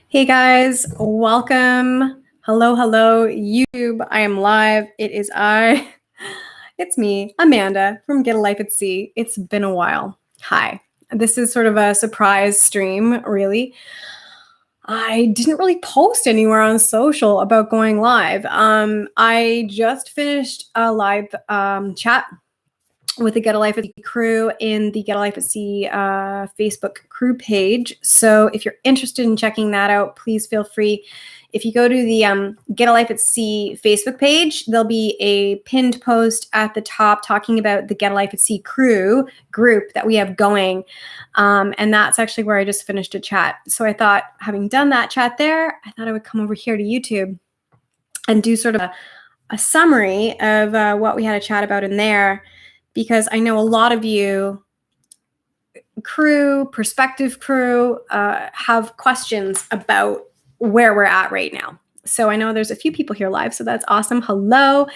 Hey guys, welcome. Hello, YouTube. I am live. It's me, Amanda from Get a Life at Sea. It's been a while. Hi. This is sort of a surprise stream, really. I didn't really post anywhere on social about going live. I just finished a live chat with the Get a Life at Sea crew in the Get a Life at Sea Facebook crew page. So if you're interested in checking that out, please feel free. If you go to the Get a Life at Sea Facebook page, there'll be a pinned post at the top talking about the Get a Life at Sea crew group that we have going. And that's actually where I just finished a chat. So I thought, having done that chat there, I thought I would come over here to YouTube and do sort of a summary of what we had a chat about in there, because I know a lot of you prospective crew, have questions about where we're at right now. So I know there's a few people here live, so that's awesome. Hello.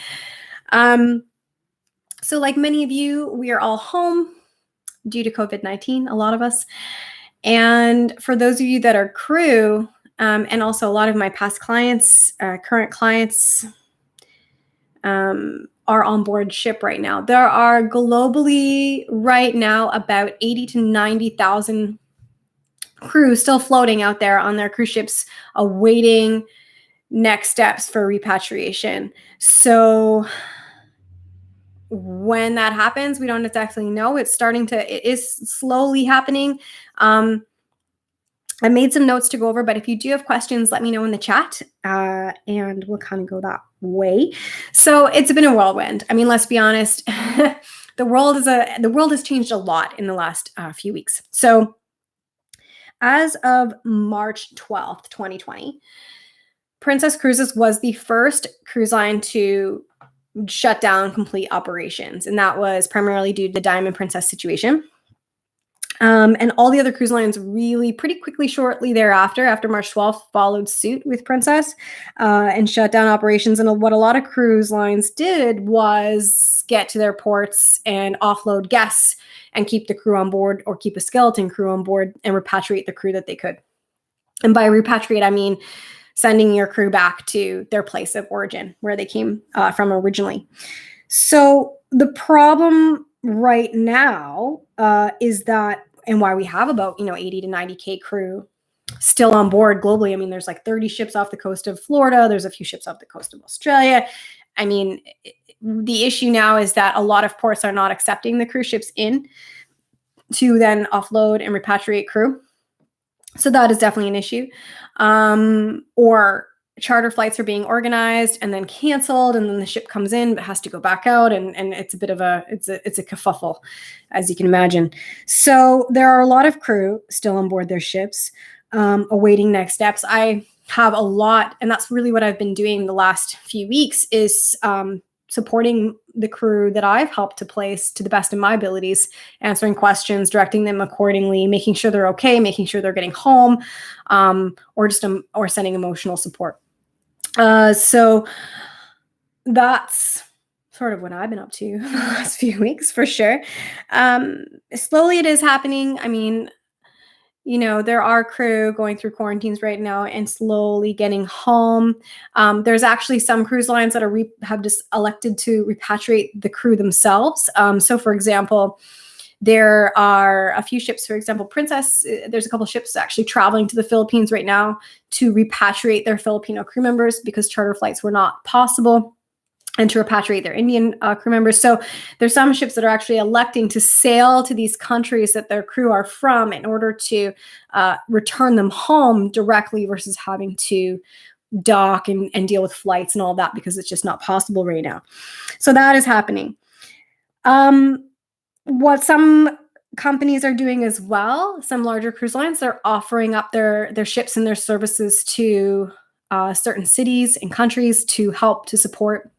So like many of you, we are all home due to COVID-19, a lot of us. And for those of you that are crew, and also a lot of my past clients, current clients, are on board ship right now. There are globally right now about 80 to 90,000 crew still floating out there on their cruise ships awaiting next steps for repatriation. So when that happens, we don't exactly know. It is slowly happening. I made some notes to go over, but if you do have questions, let me know in the chat, and we'll kind of go that way. So it's been a whirlwind. I mean, let's be honest. The world has changed a lot in the last few weeks. So as of March 12th, 2020, Princess Cruises was the first cruise line to shut down complete operations, and that was primarily due to the Diamond Princess situation. And all the other cruise lines really pretty quickly shortly thereafter, after March 12th, followed suit with Princess and shut down operations. And what a lot of cruise lines did was get to their ports and offload guests and keep the crew on board, or keep a skeleton crew on board and repatriate the crew that they could. And by repatriate, I mean sending your crew back to their place of origin, where they came from originally. So the problem right now is that, and why we have about 80 to 90K crew still on board globally. I mean, there's like 30 ships off the coast of Florida. There's a few ships off the coast of Australia. I mean, the issue now is that a lot of ports are not accepting the cruise ships in to then offload and repatriate crew. So that is definitely an issue. Or charter flights are being organized and then canceled, and then the ship comes in but has to go back out, and it's a bit of a kerfuffle, as you can imagine. So there are a lot of crew still on board their ships, awaiting next steps. I have a lot, and that's really what I've been doing the last few weeks, is supporting the crew that I've helped to place to the best of my abilities, answering questions, directing them accordingly, making sure they're okay, making sure they're getting home, or sending emotional support. So that's sort of what I've been up to the last few weeks, for sure. Slowly it is happening. I mean, there are crew going through quarantines right now and slowly getting home. There's actually some cruise lines that have just elected to repatriate the crew themselves. So for example, there are a few ships, for example, Princess, there's a couple ships actually traveling to the Philippines right now to repatriate their Filipino crew members, because charter flights were not possible, and to repatriate their Indian crew members. So there's some ships that are actually electing to sail to these countries that their crew are from in order to return them home directly, versus having to dock and deal with flights and all that, because it's just not possible right now. So that is happening. What some companies are doing as well, some larger cruise lines, they're offering up their ships and their services to certain cities and countries to help to support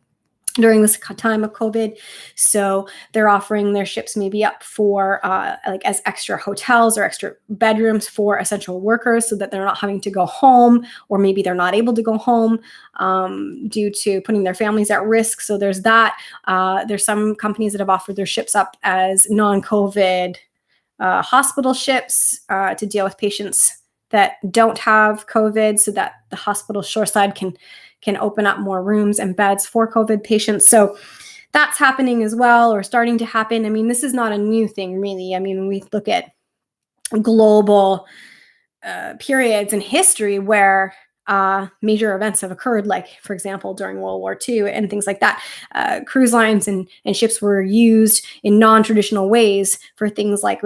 during this time of COVID. So they're offering their ships maybe up for like as extra hotels or extra bedrooms for essential workers, so that they're not having to go home, or maybe they're not able to go home due to putting their families at risk. So there's that. There's some companies that have offered their ships up as non-COVID hospital ships to deal with patients that don't have COVID so that the hospital shoreside can open up more rooms and beds for COVID patients. So that's happening as well, or starting to happen. I mean, this is not a new thing, really. I mean, when we look at global periods in history where major events have occurred, like, for example, during World War II and things like that. Cruise lines and ships were used in non-traditional ways for things like,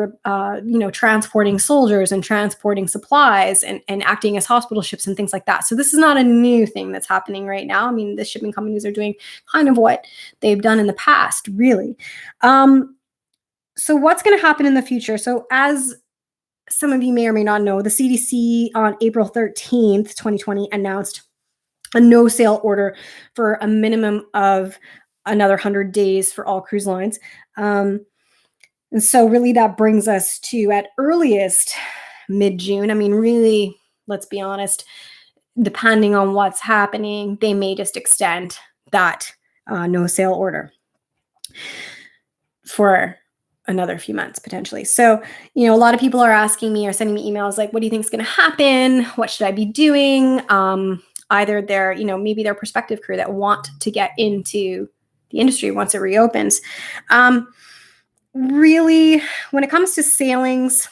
transporting soldiers and transporting supplies and acting as hospital ships and things like that. So this is not a new thing that's happening right now. I mean, the shipping companies are doing kind of what they've done in the past, really. So what's going to happen in the future? So as some of you may or may not know, the CDC on April 13th, 2020, announced a no sail order for a minimum of another 100 days for all cruise lines. And so really that brings us to, at earliest, mid-June. I mean, really, let's be honest, depending on what's happening, they may just extend that no sail order for another few months potentially. So, a lot of people are asking me or sending me emails like, what do you think is going to happen? What should I be doing? Either they're, maybe their prospective crew that want to get into the industry once it reopens. Really, when it comes to sailings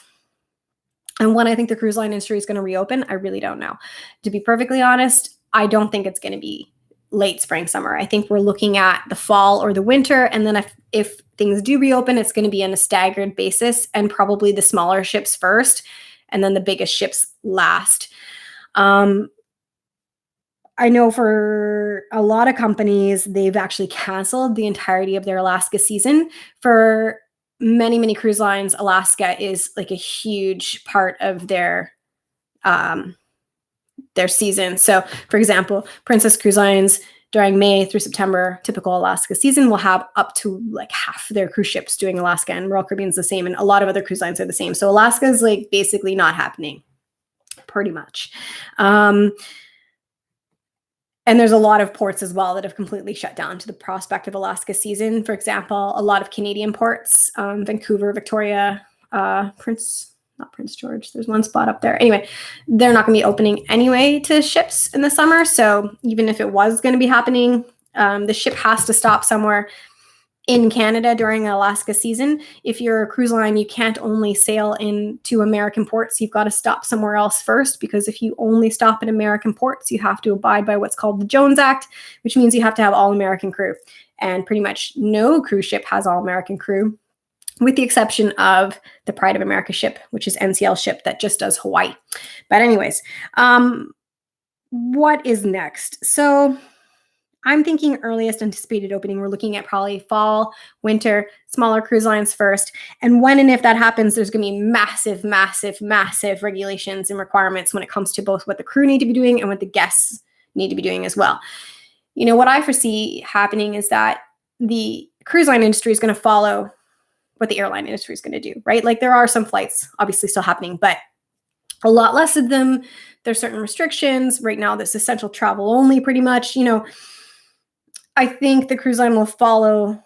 and when I think the cruise line industry is going to reopen, I really don't know. To be perfectly honest, I don't think it's going to be late spring, summer. I think we're looking at the fall or the winter. And then if things do reopen, it's going to be on a staggered basis, and probably the smaller ships first and then the biggest ships last. I know for a lot of companies, they've actually canceled the entirety of their Alaska season. For many, many cruise lines, Alaska is like a huge part of their season. So, for example, Princess Cruise Lines during May through September, typical Alaska season, will have up to like half their cruise ships doing Alaska, and Royal Caribbean's the same, and a lot of other cruise lines are the same. So Alaska is like basically not happening, pretty much. And there's a lot of ports as well that have completely shut down to the prospect of Alaska season. For example, a lot of Canadian ports, Vancouver, Victoria, not Prince George. There's one spot up there. Anyway, they're not going to be opening anyway to ships in the summer. So even if it was going to be happening, the ship has to stop somewhere in Canada during Alaska season. If you're a cruise line, you can't only sail into American ports. You've got to stop somewhere else first, because if you only stop at American ports, you have to abide by what's called the Jones Act, which means you have to have all American crew. And pretty much no cruise ship has all American crew, with the exception of the Pride of America ship, which is NCL ship that just does Hawaii. But anyways, what is next? So I'm thinking earliest anticipated opening, we're looking at probably fall, winter, smaller cruise lines first. And when and if that happens, there's going to be massive, massive, massive regulations and requirements when it comes to both what the crew need to be doing and what the guests need to be doing as well. What I foresee happening is that the cruise line industry is going to follow what the airline industry is going to do, right? Like, there are some flights obviously still happening, but a lot less of them. There's certain restrictions. Right now, this essential travel only, pretty much. I think the cruise line will follow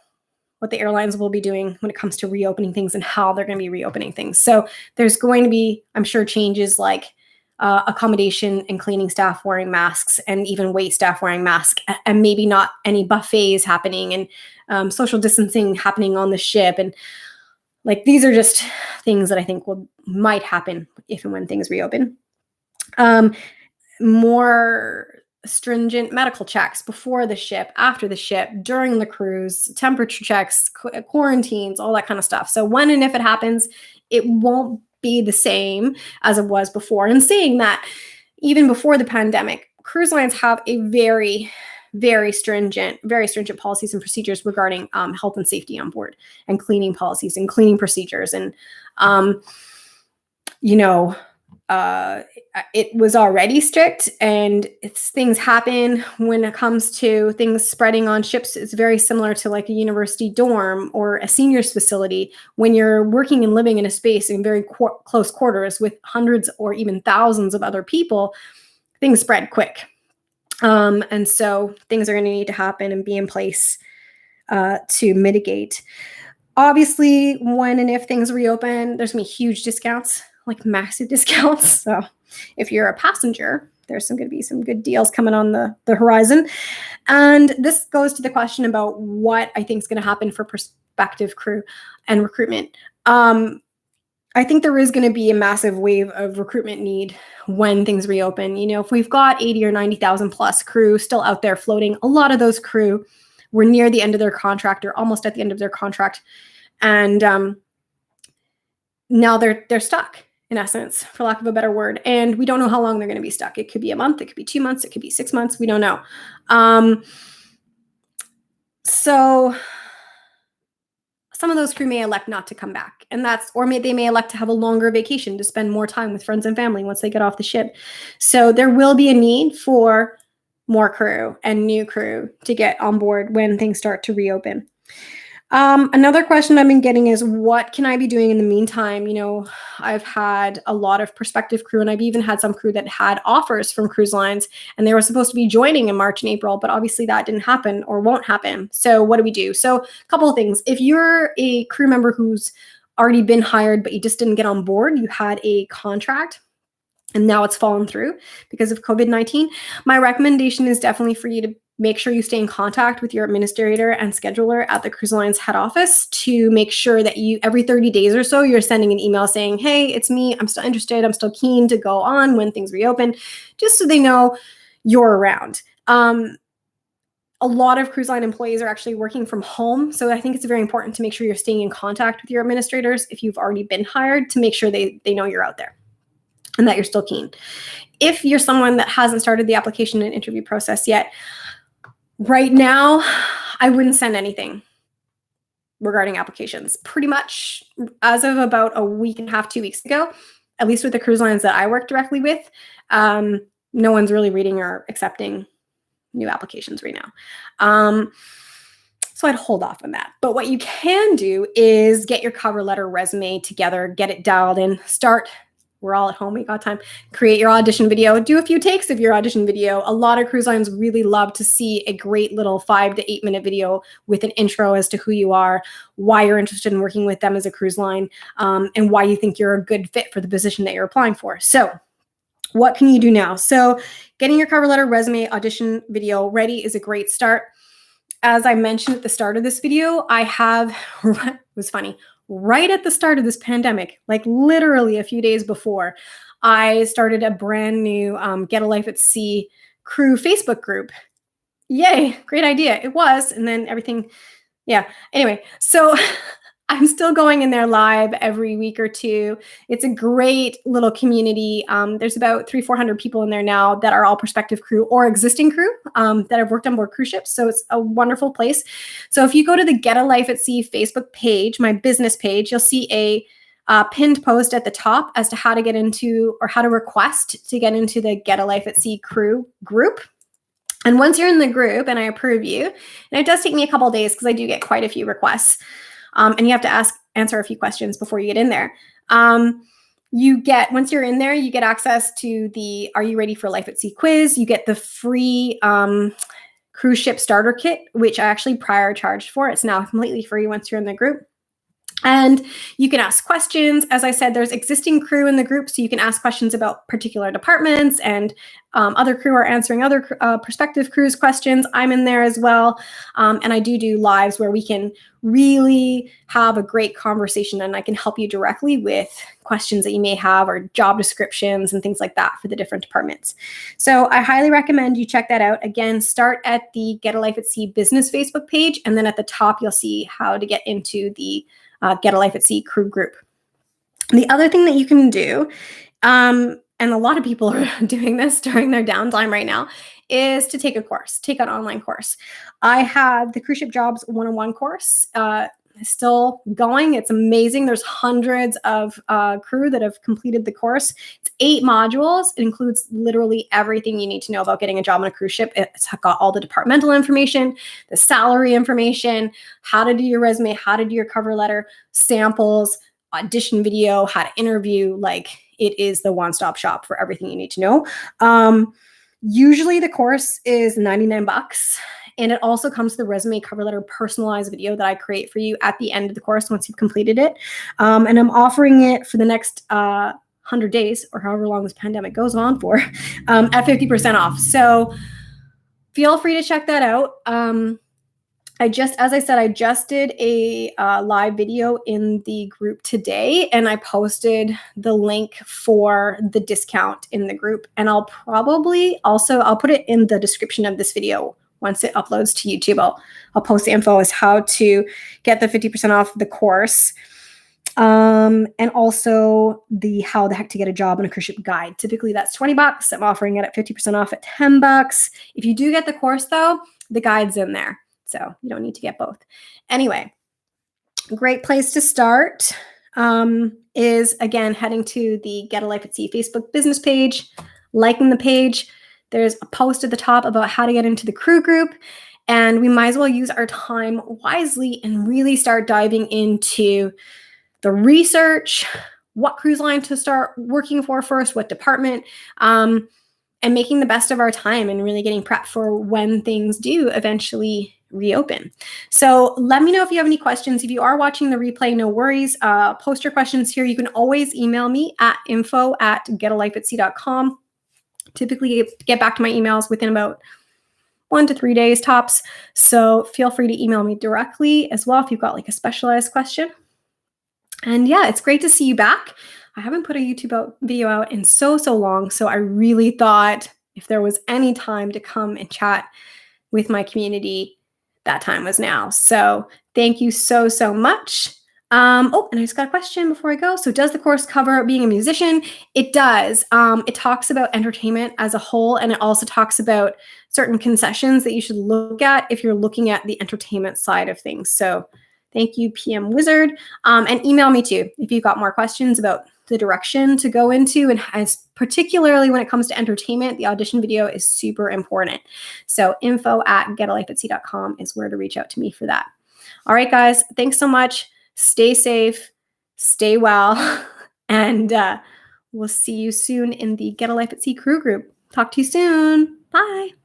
what the airlines will be doing when it comes to reopening things and how they're going to be reopening things. So there's going to be, I'm sure, changes like accommodation and cleaning staff wearing masks, and even wait staff wearing masks, and maybe not any buffets happening, and social distancing happening on the ship. And like, these are just things that I think might happen if and when things reopen. More stringent medical checks before the ship, after the ship, during the cruise, temperature checks, quarantines, all that kind of stuff. So when and if it happens, it won't be the same as it was before. And saying that, even before the pandemic, cruise lines have a very, very stringent policies and procedures regarding health and safety on board, and cleaning policies and cleaning procedures. And, it was already strict, and things happen when it comes to things spreading on ships. It's very similar to like a university dorm or a seniors facility. When you're working and living in a space in very close quarters with hundreds or even thousands of other people, things spread quick. And so things are going to need to happen and be in place to mitigate. Obviously, when and if things reopen, there's going to be huge discounts, like massive discounts. So If you're a passenger, there's going to be some good deals coming on the horizon. And this goes to the question about what I think is going to happen for prospective crew and recruitment. I think there is going to be a massive wave of recruitment need when things reopen. You know, if we've got 80 or 90,000 plus crew still out there floating, a lot of those crew were near the end of their contract or almost at the end of their contract. And now they're stuck, in essence, for lack of a better word. And we don't know how long they're going to be stuck. It could be a month, it could be 2 months, it could be 6 months. We don't know. So some of those crew may elect not to come back, and they may elect to have a longer vacation to spend more time with friends and family once they get off the ship. So there will be a need for more crew and new crew to get on board when things start to reopen. Another question I've been getting is, what can I be doing in the meantime? You know, I've had a lot of prospective crew, and I've even had some crew that had offers from cruise lines, and they were supposed to be joining in March and April, but obviously that didn't happen or won't happen. So what do we do? So a couple of things. If you're a crew member who's already been hired, but you just didn't get on board, you had a contract, and now it's fallen through because of COVID-19, my recommendation is definitely for you to make sure you stay in contact with your administrator and scheduler at the cruise line's head office to make sure that you, every 30 days or so, you're sending an email saying, hey, it's me, I'm still interested, I'm still keen to go on when things reopen, just so they know you're around. A lot of cruise line employees are actually working from home, so I think it's very important to make sure you're staying in contact with your administrators if you've already been hired, to make sure they know you're out there and that you're still keen. If you're someone that hasn't started the application and interview process yet, right now, I wouldn't send anything regarding applications. Pretty much as of about a week and a half, 2 weeks ago, at least with the cruise lines that I work directly with, no one's really reading or accepting new applications right now. So I'd hold off on that. But what you can do is get your cover letter resume together, get it dialed in, we're all at home, we got time. Create your audition video, do a few takes of your audition video. A lot of cruise lines really love to see a great little 5 to 8 minute video with an intro as to who you are, why you're interested in working with them as a cruise line, and why you think you're a good fit for the position that you're applying for. So what can you do now? So getting your cover letter, resume, audition video ready is a great start. As I mentioned at the start of this video, it was funny, right at the start of this pandemic, like literally a few days before, I started a brand new Get a Life at Sea crew Facebook group. Yay, great idea. It was, and then everything, yeah. Anyway, so I'm still going in there live every week or two. It's a great little community. There's about 300-400 people in there now that are all prospective crew or existing crew that have worked on board cruise ships. So it's a wonderful place. So if you go to the Get a Life at Sea Facebook page, my business page, you'll see a pinned post at the top as to how to get into, or how to request to get into the Get a Life at Sea crew group. And once you're in the group and I approve you, and it does take me a couple of days because I do get quite a few requests, and you have to answer a few questions before you get in there. Once you're in there, you get access to the Are You Ready for Life at Sea quiz. You get the free cruise ship starter kit, which I actually prior charged for. It's now completely free once you're in the group. And you can ask questions. As I said, there's existing crew in the group, so you can ask questions about particular departments, and other crew are answering other prospective crew's questions. I'm in there as well. And I do lives where we can really have a great conversation, and I can help you directly with questions that you may have, or job descriptions and things like that for the different departments. So I highly recommend you check that out. Again, start at the Get a Life at Sea business Facebook page, and then at the top, you'll see how to get into the Get a Life at Sea crew group. The other thing that you can do, and a lot of people are doing this during their downtime right now, is to take an online course. I have the Cruise Ship Jobs 101 course still going. It's amazing. There's hundreds of crew that have completed the course. It's 8 modules. It includes literally everything you need to know about getting a job on a cruise ship. It's got all the departmental information, the salary information, how to do your resume, how to do your cover letter, samples, audition video, how to interview. Like, it is the one-stop shop for everything you need to know. Usually the course is $99. And it also comes with the resume, cover letter, personalized video that I create for you at the end of the course once you've completed it. And I'm offering it for the next 100 days or however long this pandemic goes on for at 50% off. So feel free to check that out. As I said, I just did a live video in the group today, and I posted the link for the discount in the group. And I'll put it in the description of this video once it uploads to YouTube. I'll post the info as how to get the 50% off the course. And also the how the heck to get a job on a cruise ship guide. Typically that's $20. I'm offering it at 50% off at $10. If you do get the course though, the guide's in there. So you don't need to get both. Anyway, great place to start is, again, heading to the Get a Life at Sea Facebook business page, liking the page. There's a post at the top about how to get into the crew group. And we might as well use our time wisely and really start diving into the research, what cruise line to start working for first, what department, and making the best of our time and really getting prepped for when things do eventually reopen. So let me know if you have any questions. If you are watching the replay, no worries. Post your questions here. You can always email me at info@getalifeatsea.com. Typically get back to my emails within about 1 to 3 days tops. So feel free to email me directly as well if you've got like a specialized question. And yeah, it's great to see you back. I haven't put a YouTube video out in so long. So I really thought if there was any time to come and chat with my community, that time was now. So thank you so much. And I just got a question before I go. So does the course cover being a musician? It does. It talks about entertainment as a whole, and it also talks about certain concessions that you should look at if you're looking at the entertainment side of things. So thank you, PM Wizard. And email me too if you've got more questions about the direction to go into, and as particularly when it comes to entertainment, the audition video is super important. So info@getalifeatsea.com is where to reach out to me for that. All right, guys, thanks so much. Stay safe, stay well, and we'll see you soon in the Get a Life at Sea crew group. Talk to you soon. Bye.